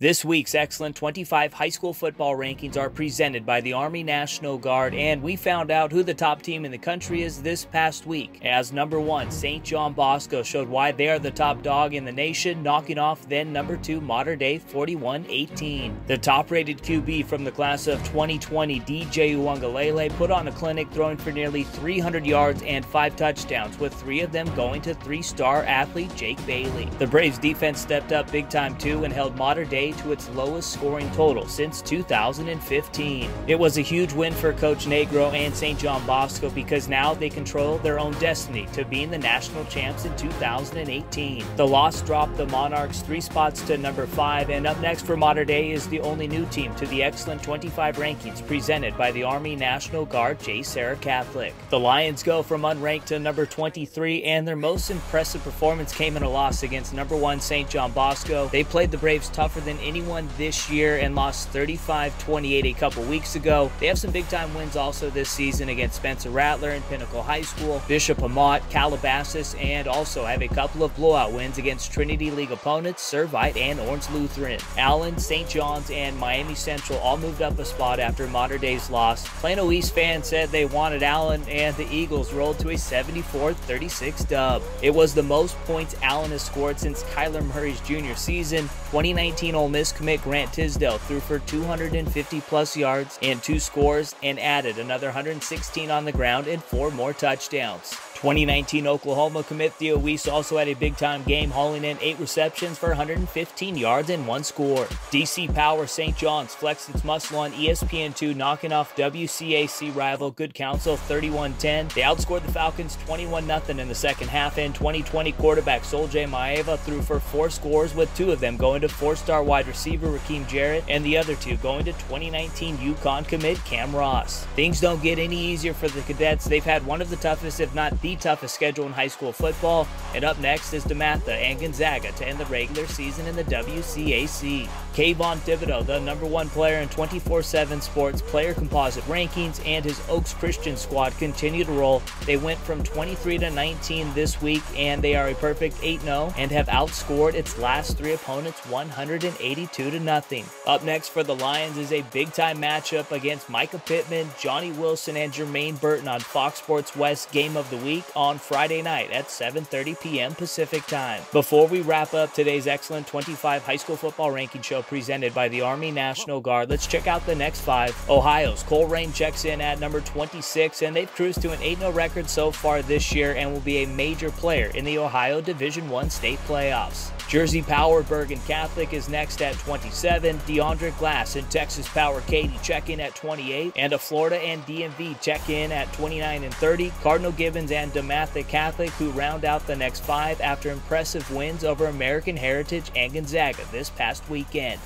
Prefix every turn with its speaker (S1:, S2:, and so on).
S1: This week's Excellent 25 high school football rankings are presented by the Army National Guard, and we found out who the top team in the country is this past week, as number 1, St. John Bosco showed why they are the top dog in the nation, knocking off then number 2, Mater Dei 41-18. The top-rated QB from the class of 2020, DJ Uwangalele, put on a clinic throwing for nearly 300 yards and 5 touchdowns, with 3 of them going to 3-star athlete Jake Bailey. The Braves defense stepped up big time too and held Mater Dei to its lowest scoring total since 2015. It was a huge win for Coach Negro and St. John Bosco because now they control their own destiny to being the national champs in 2018. The loss dropped the Monarchs 3 spots to number 5, and up next for Mater Dei is the only new team to the Excellent 25 rankings presented by the Army National Guard J. Sarah Catholic. The Lions go from unranked to number 23, and their most impressive performance came in a loss against number 1 St. John Bosco. They played the Braves tougher than anyone this year and lost 35-28 a couple weeks ago. They have some big-time wins also this season against Spencer Rattler and Pinnacle High School, Bishop Amat, Calabasas, and also have a couple of blowout wins against Trinity League opponents, Servite and Orange Lutheran. Allen, St. John's, and Miami Central all moved up a spot after Mater Dei's loss. Plano East fans said they wanted Allen, and the Eagles rolled to a 74-36 dub. It was the most points Allen has scored since Kyler Murray's junior season. 2019 Ole Miss commit Grant Tisdale threw for 250-plus yards and 2 scores and added another 116 on the ground and 4 more touchdowns. 2019 Oklahoma commit Theo Weiss also had a big-time game, hauling in 8 receptions for 115 yards and 1 score. DC Power St. John's flexed its muscle on ESPN2, knocking off WCAC rival Good Counsel 31-10. They outscored the Falcons 21-0 in the second half, and 2020 quarterback Soljay Maeva threw for 4 scores, with 2 of them going to 4-star wide receiver Rakeem Jarrett and the other 2 going to 2019 UConn commit Cam Ross. Things don't get any easier for the Cadets. They've had one of the toughest, if not the toughest schedule in high school football, and up next is DeMatha and Gonzaga to end the regular season in the WCAC. Kayvon Thibodeau, the number 1 player in 24/7 Sports player composite rankings, and his Oaks Christian squad continue to roll. They went from 23-19 this week, and they are a perfect 8-0 and have outscored its last 3 opponents 182-0. Up next for the Lions is a big-time matchup against Micah Pittman, Johnny Wilson, and Jermaine Burton on Fox Sports West Game of the Week on Friday night at 7:30 p.m. Pacific Time. Before we wrap up today's Excellent 25 high school football ranking show presented by the Army National Guard, let's check out the next 5. Ohio's Colerain checks in at number 26, and they've cruised to an 8-0 record so far this year and will be a major player in the Ohio Division I state playoffs. Jersey Power Bergen Catholic is next at 27. DeAndre Glass and Texas Power Katy check in at 28, and a Florida and DMV check in at 29 and 30. Cardinal Gibbons and DeMatha Catholic, who round out the next 5 after impressive wins over American Heritage and Gonzaga this past weekend.